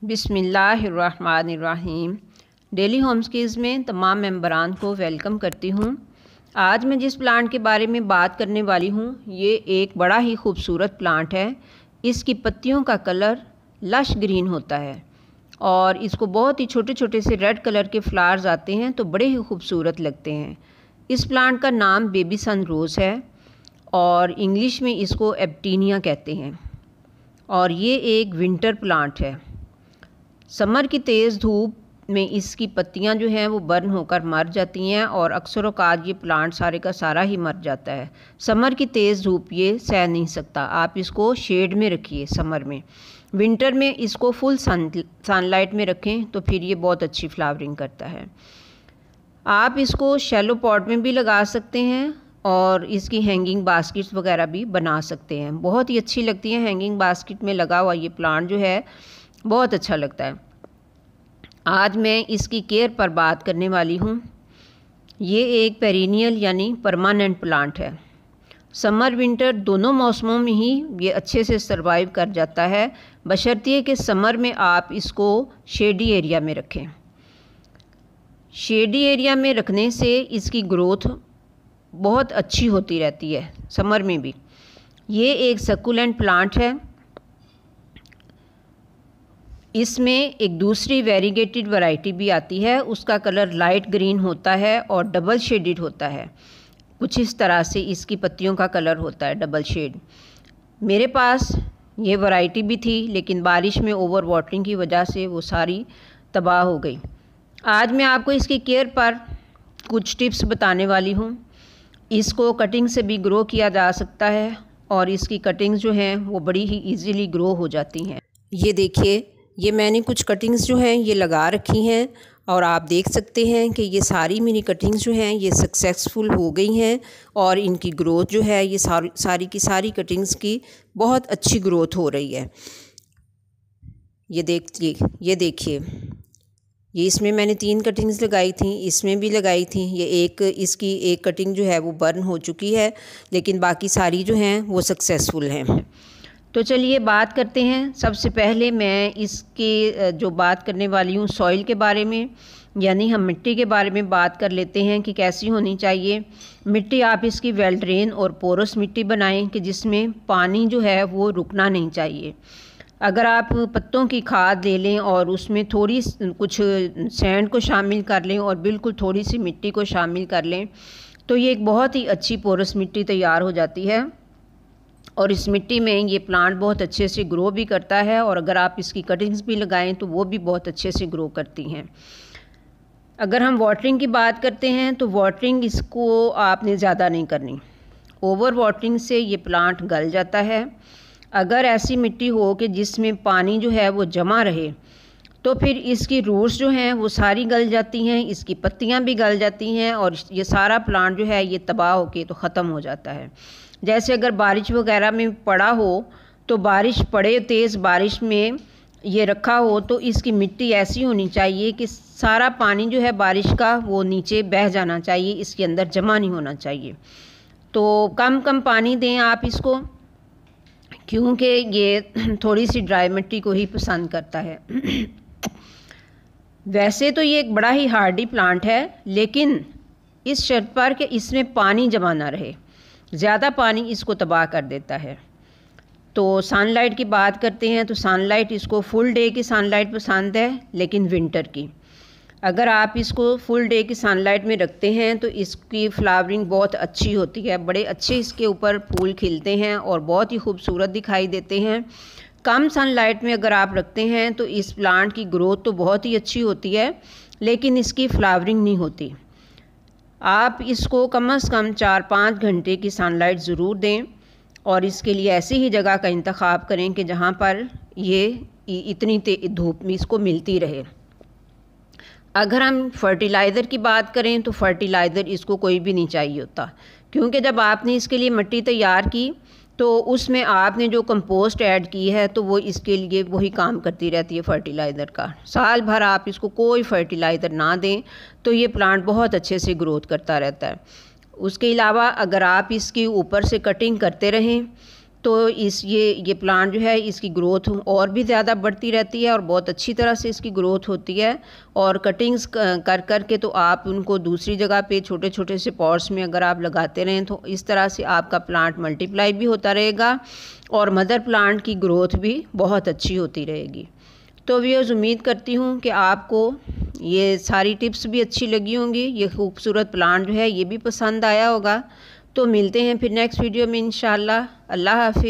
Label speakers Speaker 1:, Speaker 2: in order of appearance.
Speaker 1: बिस्मिल्लाहिर्रहमानिर्रहीम। डेली होमस्कीज़ में तमाम मेंबरान को वेलकम करती हूँ। आज मैं जिस प्लांट के बारे में बात करने वाली हूँ ये एक बड़ा ही खूबसूरत प्लांट है। इसकी पत्तियों का कलर लश ग्रीन होता है और इसको बहुत ही छोटे छोटे से रेड कलर के फ्लावर्स आते हैं तो बड़े ही खूबसूरत लगते हैं। इस प्लांट का नाम बेबी सन रोज़ है और इंग्लिश में इसको एप्टीनिया कहते हैं और ये एक विंटर प्लांट है। समर की तेज़ धूप में इसकी पत्तियां जो हैं वो बर्न होकर मर जाती हैं और अक्सर औक़ात ये प्लांट सारे का सारा ही मर जाता है। समर की तेज़ धूप ये सह नहीं सकता। आप इसको शेड में रखिए समर में। विंटर में इसको फुल सनलाइट में रखें तो फिर ये बहुत अच्छी फ्लावरिंग करता है। आप इसको शैलो पॉट में भी लगा सकते हैं और इसकी हैंगिंग बास्केट्स वगैरह भी बना सकते हैं। बहुत ही अच्छी लगती है हैंगिंग बास्केट में लगा हुआ ये प्लांट जो है बहुत अच्छा लगता है। आज मैं इसकी केयर पर बात करने वाली हूँ। ये एक पेरिनियल यानी परमानेंट प्लांट है। समर विंटर दोनों मौसमों में ही ये अच्छे से सरवाइव कर जाता है, बशर्ते कि समर में आप इसको शेडी एरिया में रखें। शेडी एरिया में रखने से इसकी ग्रोथ बहुत अच्छी होती रहती है समर में भी। ये एक सक्कुलेंट प्लांट है। इसमें एक दूसरी वेरीगेटेड वैरायटी भी आती है, उसका कलर लाइट ग्रीन होता है और डबल शेडेड होता है। कुछ इस तरह से इसकी पत्तियों का कलर होता है डबल शेड। मेरे पास ये वैरायटी भी थी लेकिन बारिश में ओवर वाटरिंग की वजह से वो सारी तबाह हो गई। आज मैं आपको इसकी केयर पर कुछ टिप्स बताने वाली हूँ। इसको कटिंग से भी ग्रो किया जा सकता है और इसकी कटिंग्स जो हैं वो बड़ी ही ईजीली ग्रो हो जाती हैं। ये देखिए, ये मैंने कुछ कटिंग्स जो हैं ये लगा रखी हैं और आप देख सकते हैं कि ये सारी मेरी कटिंग्स जो हैं ये सक्सेसफुल हो गई हैं और इनकी ग्रोथ जो है ये सारी की सारी कटिंग्स की बहुत अच्छी ग्रोथ हो रही है। ये देखिए, ये इसमें मैंने 3 कटिंग्स लगाई थी, इसमें भी लगाई थी। इसकी एक कटिंग जो है वो बर्न हो चुकी है लेकिन बाकी सारी जो हैं वो सक्सेसफुल हैं। तो चलिए बात करते हैं। सबसे पहले मैं इसकी जो बात करने वाली हूँ सॉइल के बारे में, यानी हम मिट्टी के बारे में बात कर लेते हैं कि कैसी होनी चाहिए मिट्टी। आप इसकी वेल ड्रेन और पोरस मिट्टी बनाएं कि जिसमें पानी जो है वो रुकना नहीं चाहिए। अगर आप पत्तों की खाद ले लें और उसमें थोड़ी कुछ सैंड को शामिल कर लें और बिल्कुल थोड़ी सी मिट्टी को शामिल कर लें तो ये एक बहुत ही अच्छी पोरस मिट्टी तैयार हो जाती है और इस मिट्टी में ये प्लांट बहुत अच्छे से ग्रो भी करता है और अगर आप इसकी कटिंग्स भी लगाएं तो वो भी बहुत अच्छे से ग्रो करती हैं। अगर हम वाटरिंग की बात करते हैं तो वाटरिंग इसको आपने ज़्यादा नहीं करनी। ओवर वाटरिंग से ये प्लांट गल जाता है। अगर ऐसी मिट्टी हो कि जिसमें पानी जो है वो जमा रहे तो फिर इसकी रूट्स जो हैं वो सारी गल जाती हैं, इसकी पत्तियां भी गल जाती हैं और ये सारा प्लांट जो है ये तबाह होके तो ख़त्म हो जाता है। जैसे अगर बारिश वगैरह में पड़ा हो तो बारिश पड़े, तेज़ बारिश में ये रखा हो तो इसकी मिट्टी ऐसी होनी चाहिए कि सारा पानी जो है बारिश का वो नीचे बह जाना चाहिए, इसके अंदर जमा नहीं होना चाहिए। तो कम कम पानी दें आप इसको, क्योंकि ये थोड़ी सी ड्राई मिट्टी को ही पसंद करता है। वैसे तो ये एक बड़ा ही हार्डी प्लांट है लेकिन इस शर्त पर कि इसमें पानी जमा ना रहे। ज़्यादा पानी इसको तबाह कर देता है। तो सनलाइट की बात करते हैं तो सनलाइट इसको फुल डे की सनलाइट पसंद है लेकिन विंटर की। अगर आप इसको फुल डे की सनलाइट में रखते हैं तो इसकी फ्लावरिंग बहुत अच्छी होती है, बड़े अच्छे इसके ऊपर फूल खिलते हैं और बहुत ही खूबसूरत दिखाई देते हैं। कम सनलाइट में अगर आप रखते हैं तो इस प्लांट की ग्रोथ तो बहुत ही अच्छी होती है लेकिन इसकी फ्लावरिंग नहीं होती। आप इसको कम से कम 4-5 घंटे की सनलाइट ज़रूर दें और इसके लिए ऐसी ही जगह का इंतखाब करें कि जहाँ पर ये इतनी धूप में इसको मिलती रहे। अगर हम फर्टिलाइज़र की बात करें तो फर्टिलाइज़र इसको कोई भी नहीं चाहिए होता, क्योंकि जब आपने इसके लिए मिट्टी तैयार की तो उसमें आपने जो कंपोस्ट ऐड की है तो वो इसके लिए वही काम करती रहती है फर्टिलाइज़र का। साल भर आप इसको कोई फर्टिलाइज़र ना दें तो ये प्लांट बहुत अच्छे से ग्रोथ करता रहता है। उसके अलावा अगर आप इसकी ऊपर से कटिंग करते रहें तो ये प्लांट जो है इसकी ग्रोथ और भी ज़्यादा बढ़ती रहती है और बहुत अच्छी तरह से इसकी ग्रोथ होती है। और कटिंग्स कर कर के तो आप उनको दूसरी जगह पे छोटे छोटे से पॉट्स में अगर आप लगाते रहें तो इस तरह से आपका प्लांट मल्टीप्लाई भी होता रहेगा और मदर प्लांट की ग्रोथ भी बहुत अच्छी होती रहेगी। तो व्यूअर्स, उम्मीद करती हूँ कि आपको ये सारी टिप्स भी अच्छी लगी होंगी, ये खूबसूरत प्लांट जो है ये भी पसंद आया होगा। तो मिलते हैं फिर नेक्स्ट वीडियो में इंशाल्लाह। अल्लाह हाफिज़।